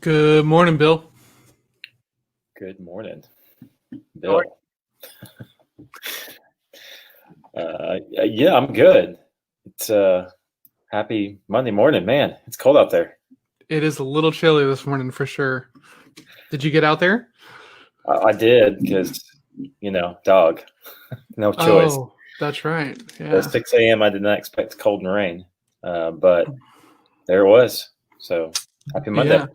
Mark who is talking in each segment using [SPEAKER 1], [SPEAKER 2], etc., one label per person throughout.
[SPEAKER 1] Good morning, Bill.
[SPEAKER 2] Good morning,
[SPEAKER 1] How are
[SPEAKER 2] Bill. Yeah, I'm good. It's happy Monday morning, man. It's cold out there.
[SPEAKER 1] It is a little chilly this morning for sure. Did you get out there?
[SPEAKER 2] I did because dog, no choice.
[SPEAKER 1] Oh, that's right.
[SPEAKER 2] At
[SPEAKER 1] Yeah.
[SPEAKER 2] 6 a.m., I did not expect cold and rain, but there it was. So happy Monday.
[SPEAKER 1] Yeah.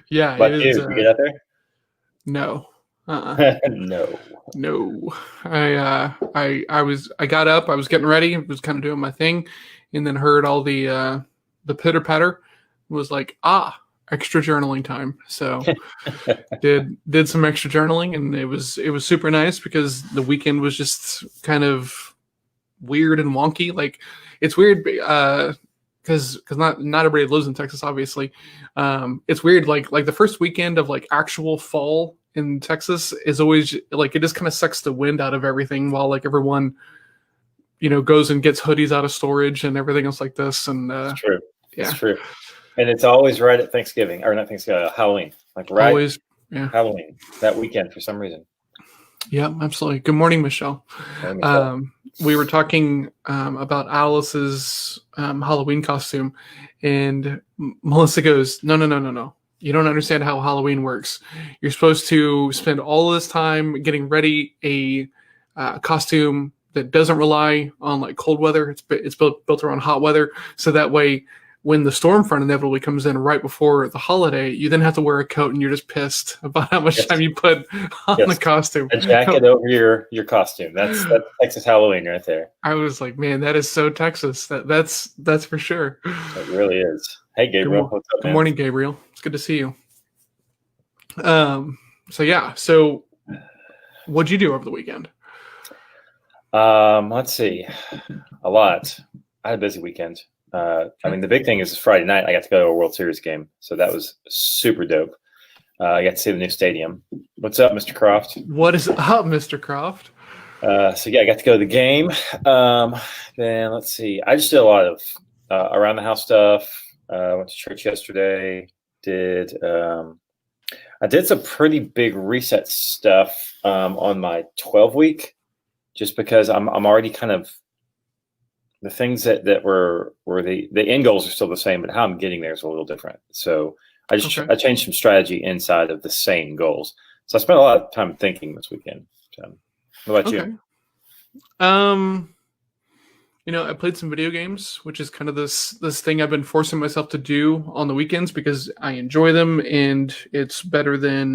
[SPEAKER 1] Yeah,
[SPEAKER 2] But
[SPEAKER 1] it is
[SPEAKER 2] you get out
[SPEAKER 1] no. Uh-uh.
[SPEAKER 2] there? No.
[SPEAKER 1] No. I got up, I was getting ready, was kind of doing my thing, and then heard all the pitter patter. Was like, extra journaling time. So did some extra journaling, and it was super nice because the weekend was just kind of weird and wonky. Like it's weird because not everybody lives in Texas, obviously. It's weird. Like the first weekend of like actual fall in Texas is always like it just kind of sucks the wind out of everything while like everyone goes and gets hoodies out of storage and everything else like this. And
[SPEAKER 2] It's true. It's
[SPEAKER 1] yeah,
[SPEAKER 2] true. And it's always right at Thanksgiving, or not Thanksgiving, Halloween. Like right
[SPEAKER 1] always yeah.
[SPEAKER 2] Halloween, that weekend for some reason.
[SPEAKER 1] Yeah, absolutely. Good morning, Michelle.
[SPEAKER 2] Morning, Michelle.
[SPEAKER 1] We were talking about Alice's Halloween costume, and Melissa goes, "No, no, no, no, no. You don't understand how Halloween works. You're supposed to spend all this time getting ready a costume that doesn't rely on like cold weather. It's built around hot weather, so that way." When the storm front inevitably comes in right before the holiday, you then have to wear a coat, and you're just pissed about how much time you put on the costume.
[SPEAKER 2] A jacket over your costume. That's Texas Halloween right there.
[SPEAKER 1] I was like, man, that is so Texas. That's for sure.
[SPEAKER 2] It really is. Hey, Gabriel. What's up,
[SPEAKER 1] Good
[SPEAKER 2] man?
[SPEAKER 1] morning, Gabriel. It's good to see you. So yeah. So what'd you do over the weekend?
[SPEAKER 2] Let's see. A lot. I had a busy weekend. I mean, the big thing is Friday night. I got to go to a World Series game, so that was super dope. I got to see the new stadium. What's up, Mr. Croft?
[SPEAKER 1] What is up, Mr. Croft?
[SPEAKER 2] So yeah, I got to go to the game. Then let's see. I just did a lot of around the house stuff. Went to church yesterday. I did some pretty big reset stuff on my 12-week, just because I'm already kind of the things that were the end goals are still the same, but how I'm getting there is a little different. So I changed some strategy inside of the same goals. So I spent a lot of time thinking this weekend. So, what about you?
[SPEAKER 1] I played some video games, which is kind of this thing I've been forcing myself to do on the weekends because I enjoy them, and it's better than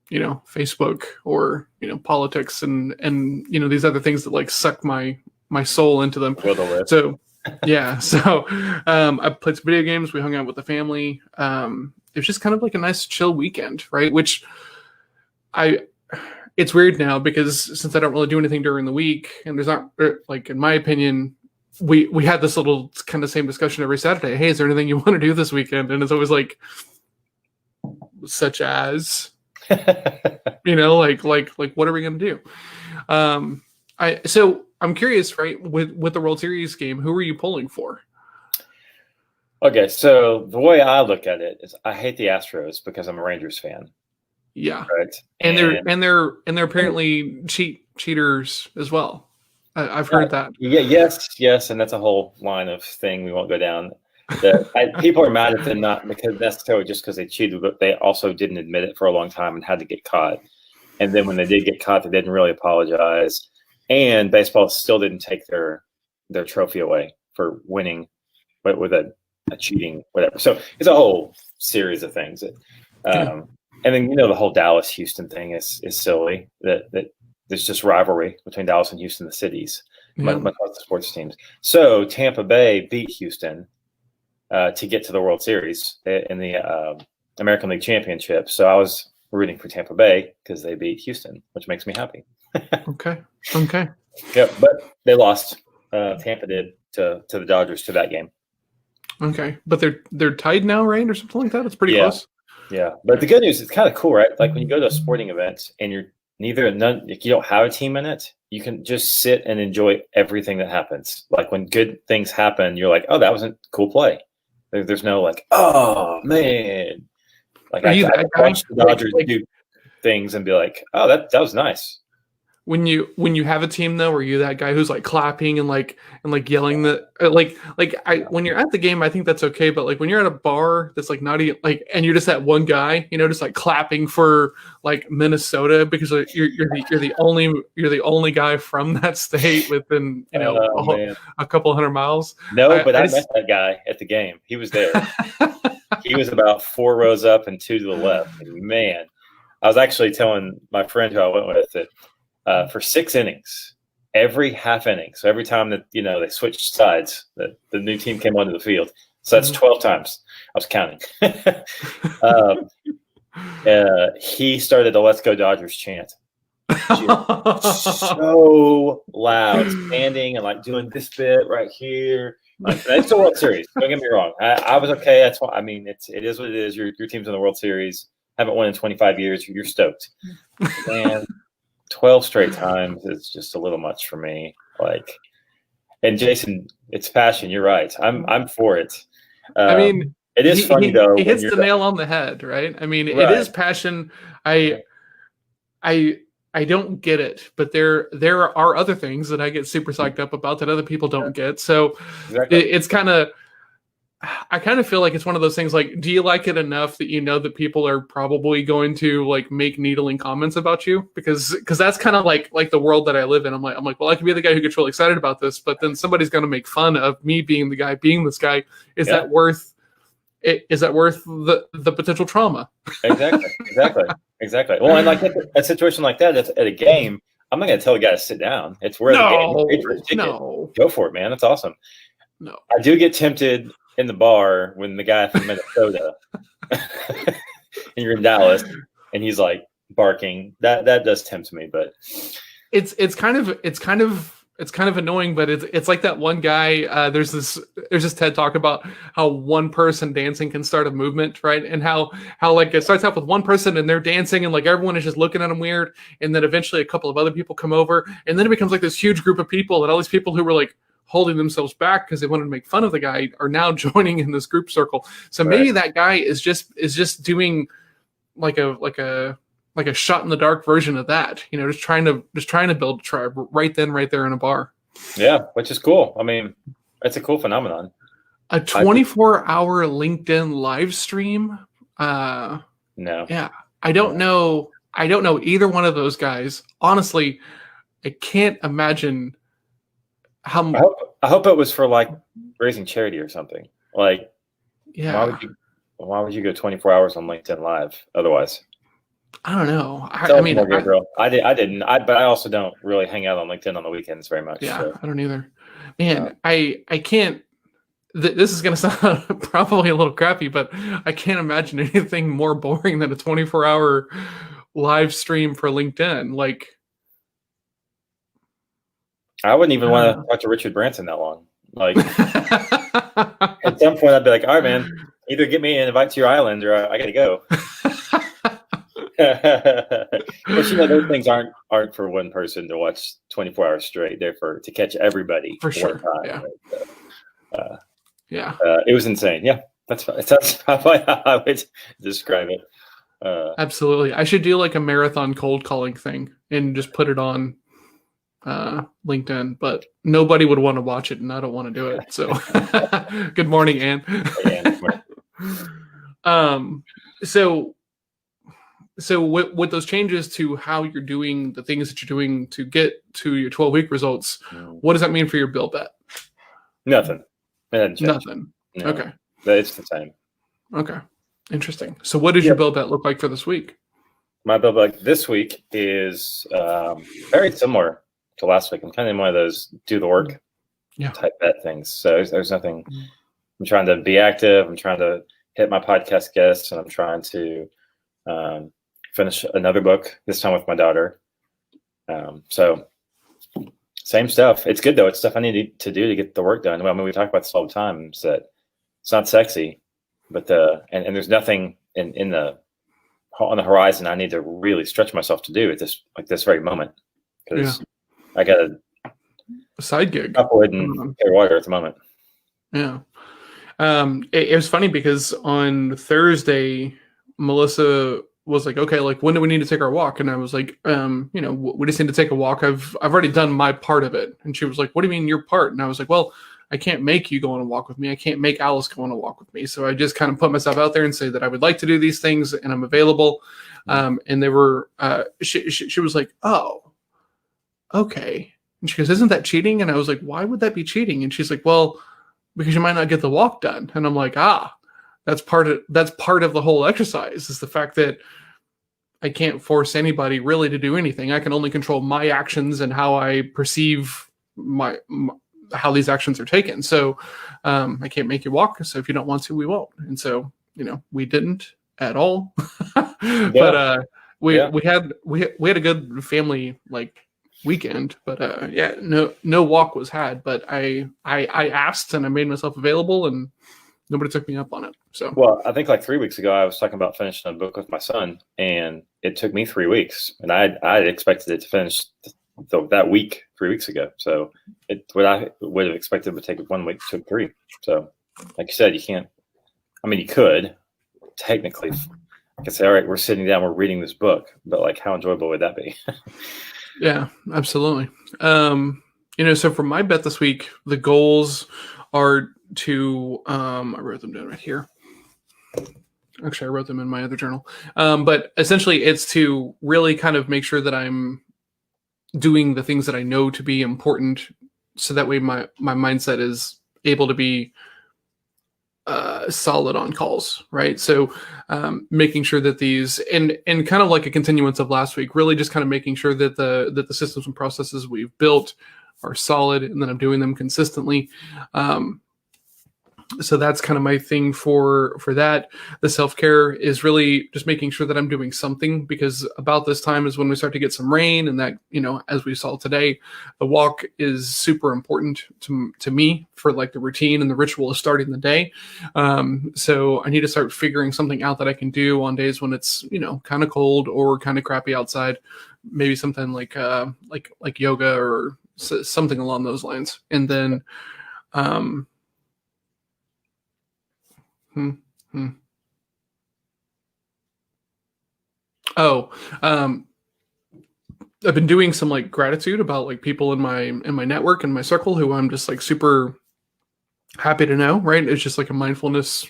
[SPEAKER 1] Facebook or politics and these other things that like suck my soul into them. So yeah, I played some video games. We hung out with the family. It was just kind of like a nice chill weekend, right? Which it's weird now because since I don't really do anything during the week, and there's not like, in my opinion, we had this little kind of same discussion every Saturday. Hey, is there anything you want to do this weekend? And it's always like, such as, like what are we going to do? So I'm curious, right? With the World Series game, who are you pulling for?
[SPEAKER 2] Okay, so the way I look at it is I hate the Astros because I'm a Rangers fan.
[SPEAKER 1] Yeah,
[SPEAKER 2] right.
[SPEAKER 1] And they're apparently cheaters as well. I've heard that.
[SPEAKER 2] Yeah, yes, and that's a whole line of thing we won't go down. People are mad at them not because necessarily just because they cheated, but they also didn't admit it for a long time and had to get caught. And then when they did get caught, they didn't really apologize. And baseball still didn't take their trophy away for winning, but with a cheating whatever. So it's a whole series of things. And then the whole Dallas-Houston thing is silly. That there's just rivalry between Dallas and Houston, the cities, much like the sports teams. So Tampa Bay beat Houston to get to the World Series in the American League Championship. So I was rooting for Tampa Bay because they beat Houston, which makes me happy.
[SPEAKER 1] Okay.
[SPEAKER 2] Yeah, but they lost. Tampa did to the Dodgers to that game.
[SPEAKER 1] Okay, but they're tied now, right, or something like that. It's pretty close.
[SPEAKER 2] Yeah, but the good news, it's kind of cool, right? Like when you go to a sporting event and you don't have a team in it, you can just sit and enjoy everything that happens. Like when good things happen, you're like, oh, that was a cool play. There's no like, oh man, like
[SPEAKER 1] Are you
[SPEAKER 2] I
[SPEAKER 1] that guy?
[SPEAKER 2] watch the Dodgers do things and be like, oh, that was nice.
[SPEAKER 1] When you have a team though, are you that guy who's like clapping and like yelling that when you're at the game, I think that's okay, but like when you're at a bar that's like not even like and you're just that one guy, just like clapping for like Minnesota because you're the only guy from that state within a couple hundred miles.
[SPEAKER 2] No, but I
[SPEAKER 1] just,
[SPEAKER 2] met that guy at the game. He was there. He was about 4 rows up and 2 to the left. And man, I was actually telling my friend who I went with that. For 6 innings, every half inning. So every time that they switched sides, the new team came onto the field. So that's 12 times. I was counting. He started the "Let's Go Dodgers" chant. So loud, standing and like doing this bit right here. Like, it's the World Series. Don't get me wrong. I was okay. That's why. I mean, it is what it is. Your team's in the World Series. Haven't won in 25 years. You're stoked. And 12 straight times is just a little much for me. Like, and Jason, it's passion. You're right. I'm for it.
[SPEAKER 1] I mean,
[SPEAKER 2] it is funny though.
[SPEAKER 1] He hits the nail on the head, right? I mean, It is passion. I don't get it, but there are other things that I get super psyched up about that other people don't get. So it's kind of. I kind of feel like it's one of those things like, do you like it enough that that people are probably going to like make needling comments about you? Because that's kind of like the world that I live in. I'm like, well, I could be the guy who gets really excited about this, but then somebody's going to make fun of me being the guy being this guy. Is that worth it? Is that worth the potential trauma?
[SPEAKER 2] Exactly. Well, and like a situation like that at a game, I'm not going to tell the guy to sit down. It's where the game. Go for it, man. That's awesome.
[SPEAKER 1] No,
[SPEAKER 2] I do get tempted in the bar when the guy from Minnesota and you're in Dallas and he's like barking. That does tempt me, but
[SPEAKER 1] it's kind of annoying, but it's like that one guy. There's this TED talk about how one person dancing can start a movement, right? And how like it starts out with one person and they're dancing and like everyone is just looking at them weird, and then eventually a couple of other people come over, and then it becomes like this huge group of people, and all these people who were like holding themselves back because they wanted to make fun of the guy are now joining in this group circle. So maybe that guy is just doing like a shot in the dark version of that, just trying to build a tribe right then, right there in a bar.
[SPEAKER 2] Yeah, which is cool. I mean, it's a cool phenomenon.
[SPEAKER 1] A 24-hour LinkedIn live stream.
[SPEAKER 2] No.
[SPEAKER 1] Yeah, I don't know either one of those guys. Honestly, I can't imagine.
[SPEAKER 2] I hope it was for like raising charity or something. Like,
[SPEAKER 1] yeah.
[SPEAKER 2] Why would you go 24 hours on LinkedIn Live otherwise?
[SPEAKER 1] I don't know.
[SPEAKER 2] I didn't. But I also don't really hang out on LinkedIn on the weekends very much.
[SPEAKER 1] Yeah, so. I don't either. Man, I can't. This is going to sound probably a little crappy, but I can't imagine anything more boring than a 24-hour live stream for LinkedIn. Like,
[SPEAKER 2] I wouldn't even want to talk to Richard Branson that long. Like, at some point, I'd be like, all right, man, either get me an invite to your island or I got to go. But those things aren't for one person to watch 24 hours straight. They're to catch everybody
[SPEAKER 1] for sure.
[SPEAKER 2] Yeah.
[SPEAKER 1] Yeah.
[SPEAKER 2] It was insane. Yeah, that's probably how I would describe it.
[SPEAKER 1] Absolutely. I should do like a marathon cold calling thing and just put it on LinkedIn, but nobody would want to watch it, and I don't want to do it. So, good morning, Ann. So with those changes to how you're doing the things that you're doing to get to your 12-week results, what does that mean for your BIL bet?
[SPEAKER 2] Nothing.
[SPEAKER 1] Nothing. No, okay.
[SPEAKER 2] It's the same.
[SPEAKER 1] Okay. Interesting. So what does your BIL bet look like for this week?
[SPEAKER 2] My BIL bet this week is very similar to last week. I'm kind of in one of those do the work type bet things. So there's nothing. I'm trying to be active. I'm trying to hit my podcast guests, and I'm trying to finish another book, this time with my daughter. So same stuff. It's good though. It's stuff I need to do to get the work done. Well, I mean, we talk about this all the time. Is that it's not sexy, but and there's nothing on the horizon I need to really stretch myself to do at this very moment, because I got
[SPEAKER 1] a side gig
[SPEAKER 2] upwood and water at the moment.
[SPEAKER 1] Yeah. It was funny because on Thursday, Melissa was like, "Okay, like when do we need to take our walk?" And I was like, we just need to take a walk. I've already done my part of it." And she was like, "What do you mean your part?" And I was like, "Well, I can't make you go on a walk with me. I can't make Alice go on a walk with me. So I just kind of put myself out there and say that I would like to do these things and I'm available." And they were, she was like, "Oh, okay." And she goes, "Isn't that cheating?" And I was like, "Why would that be cheating?" And she's like, "Well, because you might not get the walk done." And I'm like, that's part of the whole exercise, is the fact that I can't force anybody really to do anything. I can only control my actions and how I perceive how these actions are taken. So I can't make you walk. So if you don't want to, we won't. And so, we didn't at all. But we had a good family weekend. But no walk was had. But I asked and I made myself available, and nobody took me up on it. So,
[SPEAKER 2] well, I think like 3 weeks ago, I was talking about finishing a book with my son, and it took me 3 weeks, and I expected it to finish that week 3 weeks ago. So what I would have expected would take 1 week took 3. So, like you said, you can't. I mean, you could technically. I could say, all right, we're sitting down, we're reading this book, but like, how enjoyable would that be?
[SPEAKER 1] Yeah, absolutely. So for my bet this week, the goals are to I wrote them down right here. Actually, I wrote them in my other journal. But essentially, it's to really kind of make sure that I'm doing the things that I know to be important, so that way my mindset is able to be solid on calls, right? So making sure that these, and kind of like a continuance of last week, really just kind of making sure that the systems and processes we've built are solid, and then I'm doing them consistently. So that's kind of my thing for that. The self-care is really just making sure that I'm doing something, because about this time is when we start to get some rain, and that, as we saw today, the walk is super important to me for like the routine and the ritual of starting the day. So I need to start figuring something out that I can do on days when it's, kind of cold or kind of crappy outside. Maybe something like yoga or something along those lines. And then, I've been doing some like gratitude about like people in my network and my circle who I'm just like super happy to know, right? It's just like a mindfulness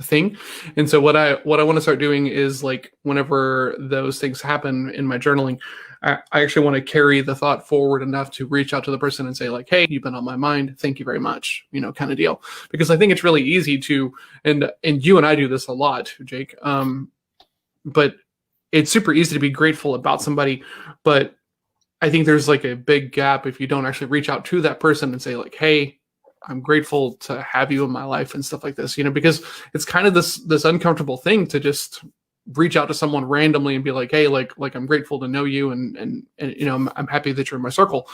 [SPEAKER 1] thing. And so what I want to start doing is, like, whenever those things happen in my journaling, I actually want to carry the thought forward enough to reach out to the person and say, like, "Hey, you've been on my mind. Thank you very much," kind of deal. Because I think it's really easy to, and you and I do this a lot, Jake. But it's super easy to be grateful about somebody, but I think there's like a big gap if you don't actually reach out to that person and say, like, "Hey, I'm grateful to have you in my life," and stuff like this, because it's kind of this uncomfortable thing to just reach out to someone randomly and be like, "Hey, like I'm grateful to know you, and I'm happy that you're in my circle."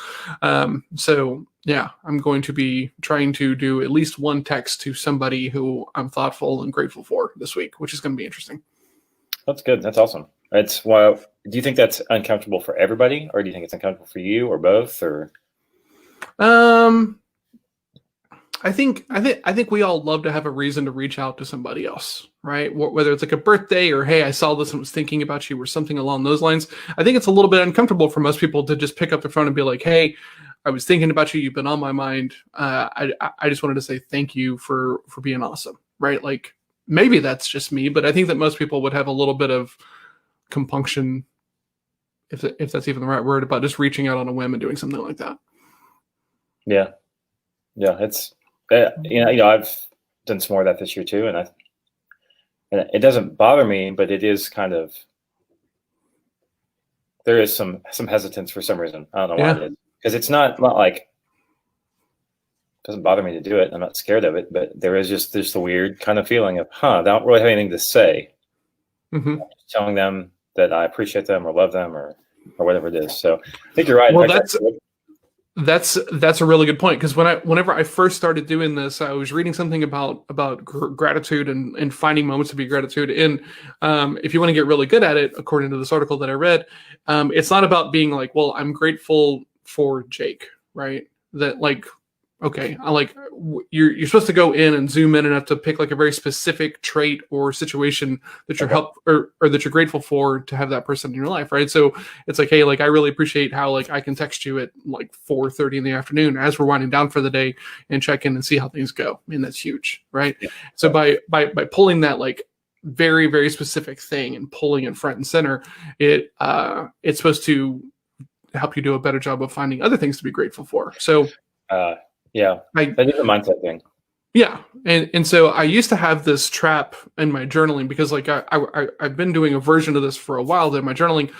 [SPEAKER 1] So yeah, I'm going to be trying to do at least one text to somebody who I'm thoughtful and grateful for this week, which is going to be interesting.
[SPEAKER 2] That's good. That's awesome. Do you think that's uncomfortable for everybody, or do you think it's uncomfortable for you, or both, or?
[SPEAKER 1] I think we all love to have a reason to reach out to somebody else, right? Whether it's like a birthday, or, "Hey, I saw this and was thinking about you," or something along those lines. I think it's a little bit uncomfortable for most people to just pick up the phone and be like, "Hey, I was thinking about you. You've been on my mind. I just wanted to say thank you for being awesome," right? Like, maybe that's just me, but I think that most people would have a little bit of compunction, if that's even the right word, about just reaching out on a whim and doing something like that.
[SPEAKER 2] Yeah. It's I've done some more of that this year too, and it doesn't bother me, but it is kind of, there is some hesitance for some reason. I don't know why it is, because it's not like, it doesn't bother me to do it. I'm not scared of it, but there is just the weird kind of feeling of, they don't really have anything to say.
[SPEAKER 1] Mm-hmm.
[SPEAKER 2] Telling them that I appreciate them or love them or whatever it is. So I think you're right.
[SPEAKER 1] Well, that's a really good point, because whenever I first started doing this, I was reading something about gratitude and finding moments to be gratitude. And if you want to get really good at it, according to this article that I read, it's not about being like, "Well, I'm grateful for Jake," right? That, like, okay, you're supposed to go in and zoom in enough to pick like a very specific trait or situation that you're or that you're grateful for to have that person in your life, right? So it's like, hey, like I really appreciate how like I can text you at like 4:30 in the afternoon as we're winding down for the day and check in and see how things go. I mean, that's huge, right?
[SPEAKER 2] Yeah.
[SPEAKER 1] So by pulling that like very, very specific thing and pulling it front and center, it's supposed to help you do a better job of finding other things to be grateful for. So
[SPEAKER 2] yeah, that is a mindset thing.
[SPEAKER 1] Yeah, and so I used to have this trap in my journaling because like I've been doing a version of this for a while. That my journaling,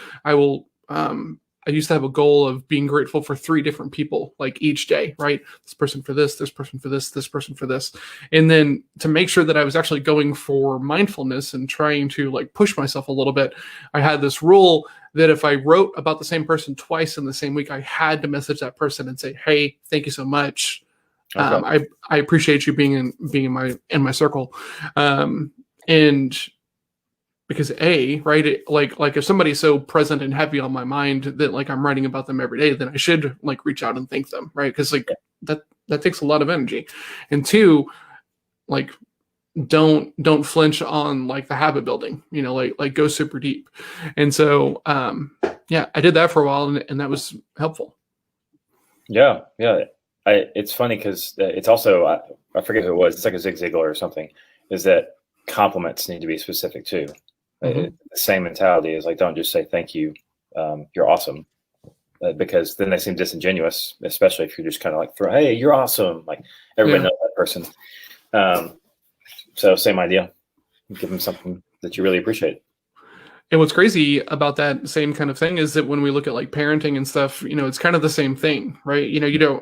[SPEAKER 1] I used to have a goal of being grateful for 3 different people like each day, right? This person for this person for this person for this, and then to make sure that I was actually going for mindfulness and trying to like push myself a little bit, I had this rule that if I wrote about the same person twice in the same week, I had to message that person and say, "Hey, thank you so much. I appreciate you being in my circle," and because right, like if somebody's so present and heavy on my mind that like I'm writing about them every day, then I should like reach out and thank them, right? Because like that takes a lot of energy, and 2, like don't flinch on like the habit building, like go super deep, and so yeah, I did that for a while, and that was helpful.
[SPEAKER 2] Yeah. It's funny because it's also I forget who it was. It's like a Zig Ziglar or something. Is that compliments need to be specific too? The same mentality is like, don't just say thank you, you're awesome, because then they seem disingenuous, especially if you're just kind of like hey, you're awesome, like everybody knows that person. So same idea, give them something that you really appreciate.
[SPEAKER 1] And what's crazy about that same kind of thing is that when we look at like parenting and stuff, it's kind of the same thing, right? You're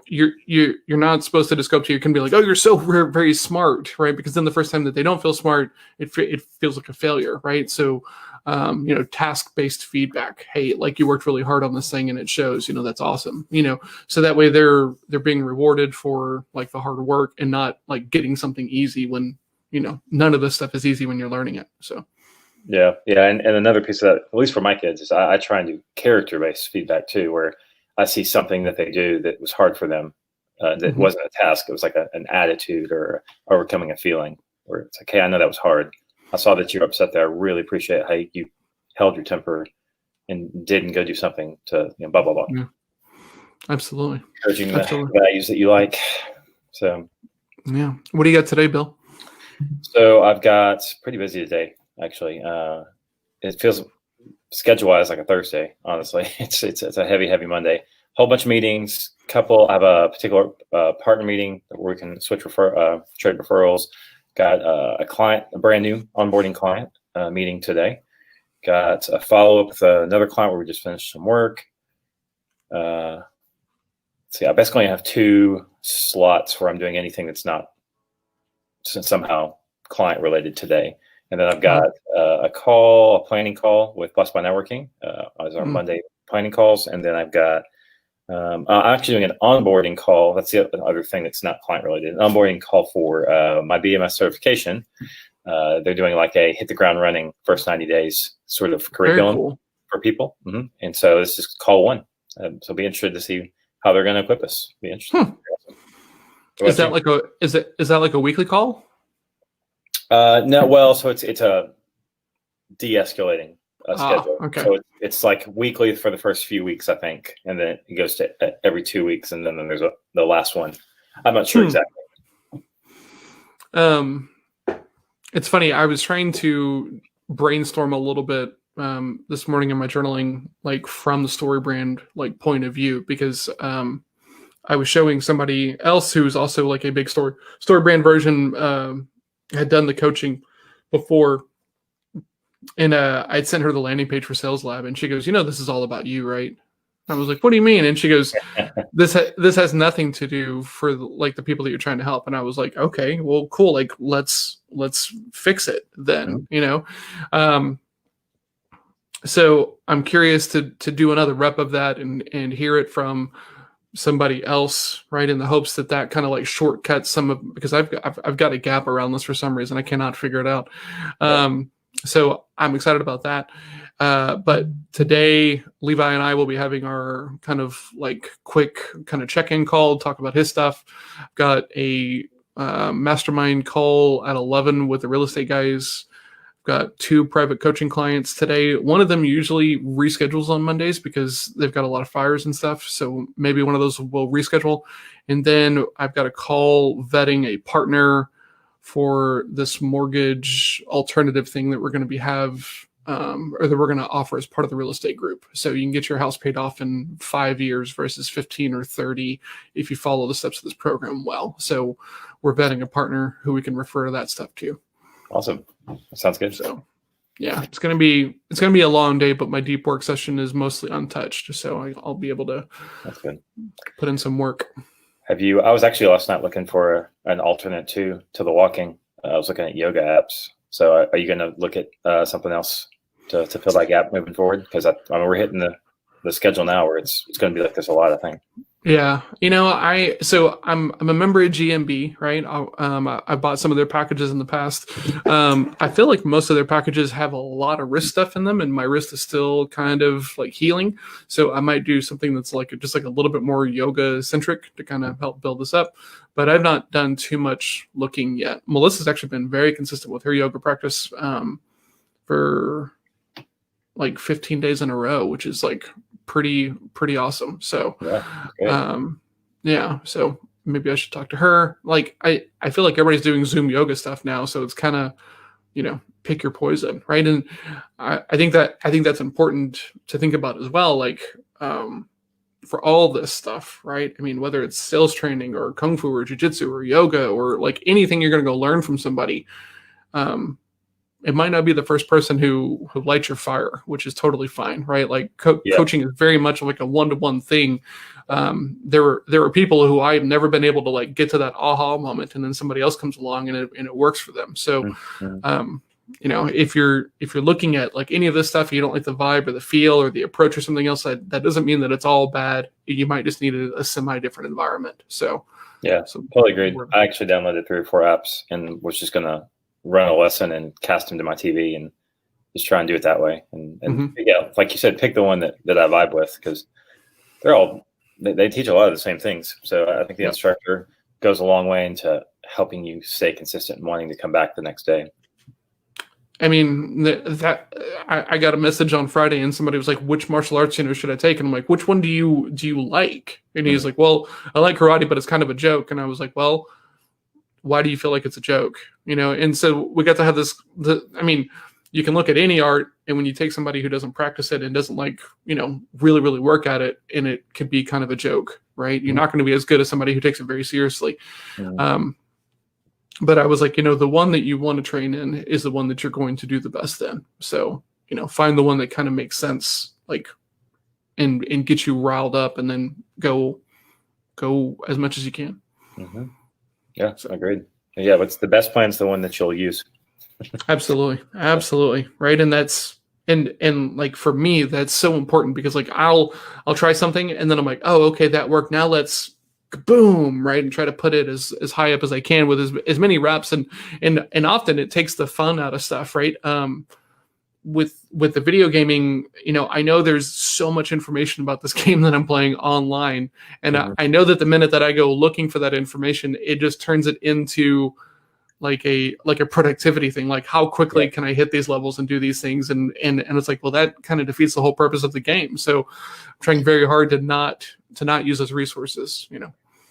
[SPEAKER 1] not supposed to just go up to you and be like, oh, you're so very smart, right? Because then the first time that they don't feel smart, it feels like a failure, right? So, task-based feedback. Hey, like you worked really hard on this thing and it shows, that's awesome. So that way they're being rewarded for like the hard work and not like getting something easy when, none of this stuff is easy when you're learning it. So.
[SPEAKER 2] Yeah. And another piece of that, at least for my kids, is I try and do character-based feedback too, where I see something that they do that was hard for them, that wasn't a task. It was like an attitude or overcoming a feeling where it's like, hey, I know that was hard. I saw that you're upset there. I really appreciate how you held your temper and didn't go do something to blah, blah, blah.
[SPEAKER 1] Yeah. Absolutely.
[SPEAKER 2] Encouraging the values that you like. So,
[SPEAKER 1] yeah. What do you got today, Bill?
[SPEAKER 2] So I've got pretty busy today. Actually, it feels schedule-wise like a Thursday. Honestly, it's a heavy Monday. Whole bunch of meetings. I have a particular partner meeting where we can switch trade referrals. Got a brand new onboarding client meeting today. Got a follow-up with another client where we just finished some work. Let's see, I basically have 2 slots where I'm doing anything that's not somehow client related today. And then I've got a planning call with Plus by Networking as our Monday planning calls. And then I've got, I'm actually doing an onboarding call. That's the other thing that's not client related. An onboarding call for my BMS certification. They're doing like a hit the ground running first 90 days sort of curriculum for people. And so this is call 1. So be interested to see how they're going to equip us. Be interested.
[SPEAKER 1] Is that like a weekly call?
[SPEAKER 2] No, well, so it's a de-escalating schedule.
[SPEAKER 1] Okay.
[SPEAKER 2] So it's like weekly for the first few weeks, I think, and then it goes to every 2 weeks, and then there's the last one. I'm not sure exactly.
[SPEAKER 1] It's funny. I was trying to brainstorm a little bit this morning in my journaling, like from the story brand like point of view, because I was showing somebody else who's also like a big story brand version. Had done the coaching before, and I'd sent her the landing page for Sales Lab, and she goes, this is all about you, right? I was like, what do you mean? And she goes, this has nothing to do for like the people that you're trying to help. And I was like, okay, well, cool. Like, let's fix it then, so I'm curious to do another rep of that and hear it from somebody else, right? In the hopes that kind of like shortcuts because I've got a gap around this for some reason. I cannot figure it out. So I'm excited about that. But today, Levi and I will be having our kind of like quick kind of check-in call, talk about his stuff. Got a mastermind call at 11 with the real estate guys. Got 2 private coaching clients today. One of them usually reschedules on Mondays because they've got a lot of fires and stuff. So maybe one of those will reschedule. And then I've got a call vetting a partner for this mortgage alternative thing that we're going to or that we're going to offer as part of the real estate group. So you can get your house paid off in 5 years versus 15 or 30 if you follow the steps of this program well. So we're vetting a partner who we can refer to that stuff to.
[SPEAKER 2] Awesome. Sounds good.
[SPEAKER 1] So yeah, it's gonna be a long day, but my deep work session is mostly untouched, so I'll be able to
[SPEAKER 2] That's good.
[SPEAKER 1] Put in some work.
[SPEAKER 2] I was actually last night looking for an alternate to the walking. I was looking at yoga apps. So are you going to look at something else to fill that gap moving forward? Because we're hitting the schedule now where it's going to be like this a lot, I think.
[SPEAKER 1] Yeah, I'm a member of GMB, right? I bought some of their packages in the past. I feel like most of their packages have a lot of wrist stuff in them, and my wrist is still kind of like healing. So I might do something that's just like a little bit more yoga centric to kind of help build this up. But I've not done too much looking yet. Melissa's actually been very consistent with her yoga practice for like 15 days in a row, which is like pretty awesome. So so maybe I should talk to her. Like I feel like everybody's doing Zoom yoga stuff now, so it's kind of pick your poison, right? And I think that's important to think about as well, like for all this stuff, right? I mean, whether it's sales training or kung fu or jiu-jitsu or yoga or like anything you're going to go learn from somebody, it might not be the first person who lights your fire, which is totally fine, right? Like coaching is very much like a one-to-one thing. There are people who I've never been able to like get to that aha moment, and then somebody else comes along and it works for them. So, if you're looking at like any of this stuff, you don't like the vibe or the feel or the approach or something else, that doesn't mean that it's all bad. You might just need a semi-different environment. So
[SPEAKER 2] totally agreed. I actually downloaded 3 or 4 apps and was just gonna run a lesson and cast them to my TV and just try and do it that way. And like you said, pick the one that I vibe with, because they teach a lot of the same things. So I think the instructor goes a long way into helping you stay consistent and wanting to come back the next day.
[SPEAKER 1] I mean, I got a message on Friday and somebody was like, which martial arts should I take? And I'm like, which one do you like? And he's like, well, I like karate, but it's kind of a joke. And I was like, well, why do you feel like it's a joke? And so we got to have this, you can look at any art, and when you take somebody who doesn't practice it and doesn't like, really, really work at it, and it could be kind of a joke, right? You're not going to be as good as somebody who takes it very seriously. But I was like, the one that you want to train in is the one that you're going to do the best in. So, find the one that kind of makes sense, like, and get you riled up, and then go as much as you can.
[SPEAKER 2] Mm-hmm. Yeah, agreed. Yeah, what's the best plan is the one that you'll use.
[SPEAKER 1] Absolutely. Right. And that's, and like, for me, that's so important, because like, I'll try something and then I'm like, oh, okay, that worked. Now let's boom. Right. And try to put it as high up as I can with as many reps. And often it takes the fun out of stuff. Right. With the video gaming, I know there's so much information about this game that I'm playing online. And I know that the minute that I go looking for that information, it just turns it into like a productivity thing. Like, how quickly can I hit these levels and do these things? And it's like, well, that kind of defeats the whole purpose of the game. So I'm trying very hard to not use those resources,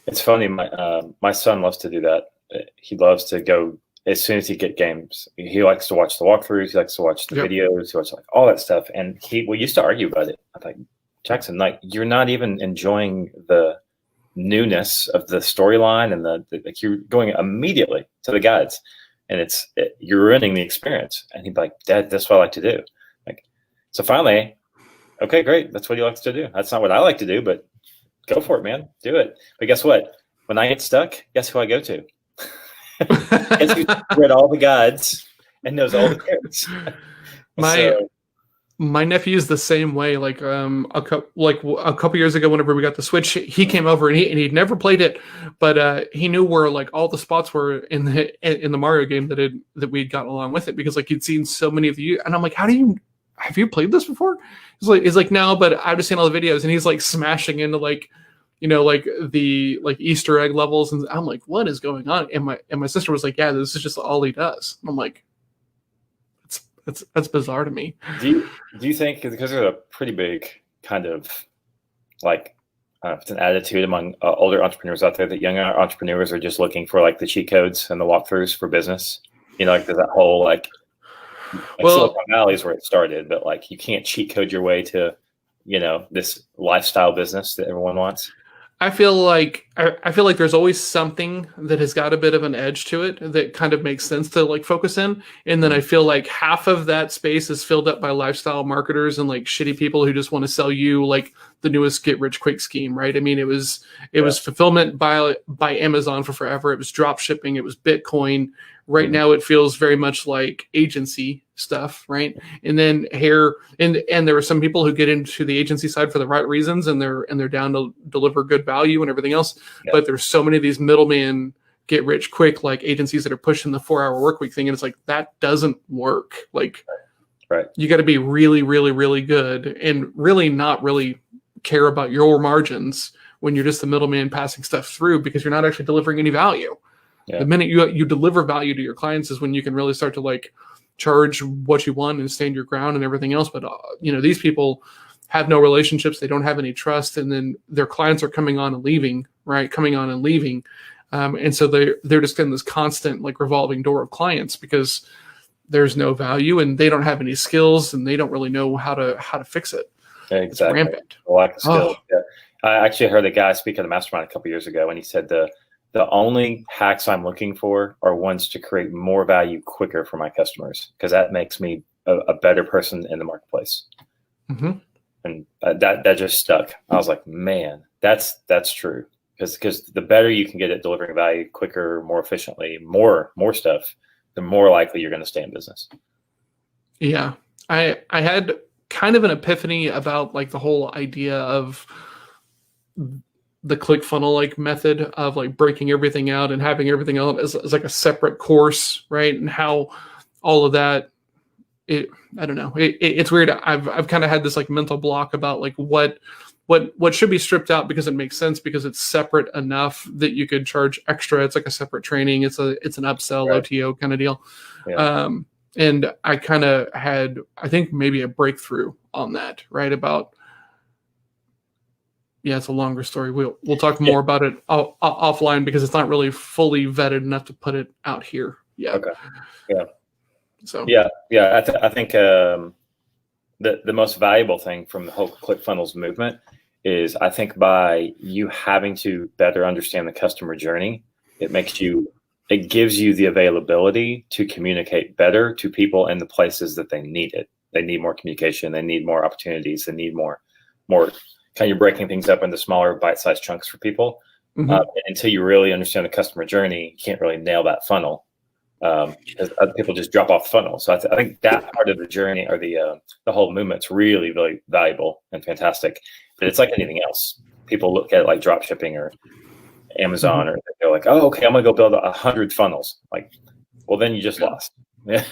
[SPEAKER 2] It's funny. My son loves to do that. He loves to go, as soon as he get games, he likes to watch the walkthroughs. He likes to watch the videos. He watches like all that stuff. And we used to argue about it. I'm like, Jackson, like, you're not even enjoying the newness of the storyline, and like, you're going immediately to the guides, and you're ruining the experience. And he'd be like, Dad, that's what I like to do. Like, so finally, okay, great. That's what he likes to do. That's not what I like to do, but go for it, man. Do it. But guess what? When I get stuck, guess who I go to? Guess who's read all the guides and knows all the cards.
[SPEAKER 1] My nephew is the same way. Like a couple years ago, whenever we got the Switch, he came over and he'd never played it, but he knew where like all the spots were in the Mario game that we'd gotten along with it, because like he'd seen so many of you, and I'm like, have you played this before? He's like no, but I've just seen all the videos, and he's like smashing into like, like the like Easter egg levels, and I'm like, what is going on? And my sister was like, yeah, this is just all he does. And I'm like, that's bizarre to me.
[SPEAKER 2] Do you think, because there's a pretty big kind of like it's an attitude among older entrepreneurs out there that younger entrepreneurs are just looking for like the cheat codes and the walkthroughs for business? Like there's that whole like Silicon Valley is where it started, but like you can't cheat code your way to this lifestyle business that everyone wants.
[SPEAKER 1] I feel like there's always something that has got a bit of an edge to it that kind of makes sense to like focus in. And then I feel like half of that space is filled up by lifestyle marketers and like shitty people who just want to sell you like the newest get rich quick scheme, right? I mean, it was fulfillment by Amazon for forever. It was drop shipping. It was Bitcoin. Right now, it feels very much like agency stuff, right? And then and there are some people who get into the agency side for the right reasons, and they're down to deliver good value and everything else. Yeah. But there's so many of these middlemen get rich quick, like agencies that are pushing the 4-hour work week thing, and it's like that doesn't work. Like,
[SPEAKER 2] right? You
[SPEAKER 1] got to be really, really, really good, and really not really care about your margins when you're just the middleman passing stuff through, because you're not actually delivering any value. Yeah. The minute you deliver value to your clients is when you can really start to like charge what you want and stand your ground and everything else. But these people have no relationships, they don't have any trust, and then their clients are coming on and leaving, and so they're just in this constant like revolving door of clients because there's no value and they don't have any skills and they don't really know how to fix it.
[SPEAKER 2] Yeah, exactly.
[SPEAKER 1] It's rampant.
[SPEAKER 2] A lack of skill. Yeah. I actually heard a guy speak at the mastermind a couple years ago, and he said the only hacks I'm looking for are ones to create more value quicker for my customers, because that makes me a better person in the marketplace.
[SPEAKER 1] Mm-hmm.
[SPEAKER 2] And that just stuck. I was like, man, that's true. Because the better you can get at delivering value quicker, more efficiently, more stuff, the more likely you're going to stay in business.
[SPEAKER 1] Yeah, I had kind of an epiphany about like the whole idea of the click-funnel like method of like breaking everything out and having everything out as like a separate course, right? And how all of that, I don't know. It's weird. I've kind of had this like mental block about like what should be stripped out because it makes sense, because it's separate enough that you could charge extra. It's like a separate training. It's an upsell, right. OTO kind of deal. Yeah. And I kind of had, I think maybe a breakthrough on that, right? About, yeah, it's a longer story. We'll talk more about it offline, because it's not really fully vetted enough to put it out here yet.
[SPEAKER 2] Okay. Yeah.
[SPEAKER 1] So
[SPEAKER 2] yeah. I think the most valuable thing from the whole ClickFunnels movement is, I think by you having to better understand the customer journey, it gives you the availability to communicate better to people in the places that they need it. They need more communication. They need more opportunities. They need more kind of breaking things up into smaller bite-sized chunks for people. Mm-hmm. Until you really understand the customer journey, you can't really nail that funnel, because other people just drop off the funnel. So I think that part of the journey, or the whole movement's really, really valuable and fantastic. But it's like anything else. People look at it like drop shipping or Amazon, mm-hmm. or they're like, oh, okay, I'm going to go build 100 funnels. Like, well, then you just lost. Yeah,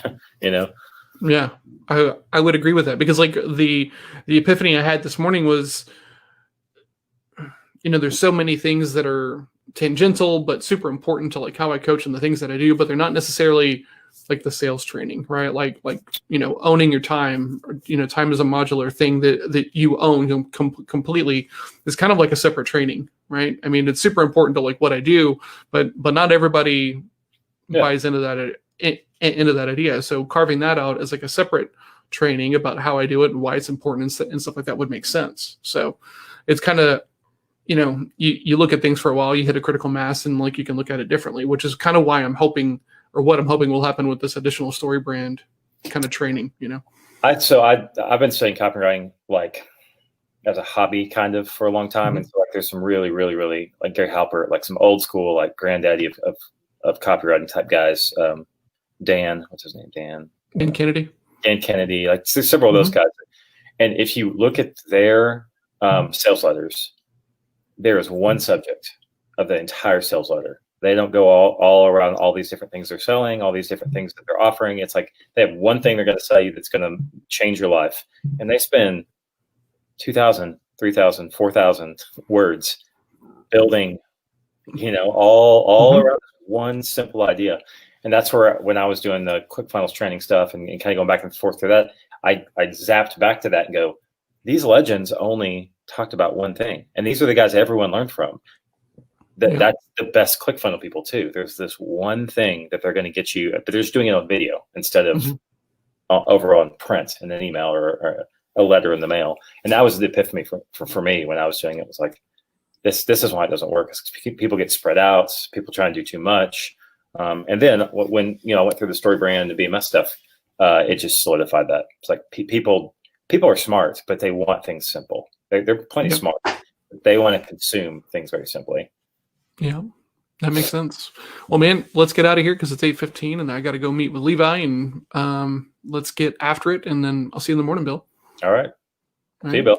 [SPEAKER 1] Yeah, I would agree with that, because like the epiphany I had this morning was, there's so many things that are tangential but super important to like how I coach and the things that I do, but they're not necessarily like the sales training, right? Like owning your time. Time is a modular thing that you own completely. Is kind of like a separate training, right? I mean, it's super important to like what I do, but not everybody buys into that idea. So carving that out as like a separate training about how I do it and why it's important and stuff like that would make sense. So it's kind of, you look at things for a while, you hit a critical mass, and like you can look at it differently, which is kind of why I'm hoping will happen with this additional story brand kind of training.
[SPEAKER 2] I've been studying copywriting like as a hobby kind of for a long time, mm-hmm. and so like there's some really, really, really like Gary Halpert, like some old school like granddaddy of copywriting type guys. Dan, what's his name? Dan
[SPEAKER 1] Kennedy.
[SPEAKER 2] Dan Kennedy, like several of those guys And if you look at their sales letters, there is one subject of the entire sales letter. They don't go all around all these different things they're selling, all these different things that they're offering. It's like they have one thing they're going to sell you that's going to change your life. And they spend 2,000, 3,000, 4,000 words building, all around one simple idea. And that's where, when I was doing the ClickFunnels training stuff and kind of going back and forth through that, I zapped back to that and go, these legends only talked about one thing. And these are the guys everyone learned from. That's the best ClickFunnels people too. There's this one thing that they're going to get you, but they're just doing it on video instead of over on print in an email or a letter in the mail. And that was the epiphany for me when I was doing it. It was like, this is why it doesn't work. People get spread out. People try and do too much. And then when I went through the story brand and BMS stuff, it just solidified that. It's like people are smart, but they want things simple. They're plenty smart. They want to consume things very simply.
[SPEAKER 1] Yeah, that makes sense. Well, man, let's get out of here because it's 8:15 and I got to go meet with Levi, and let's get after it. And then I'll see you in the morning, Bill.
[SPEAKER 2] All right. See you, Bill.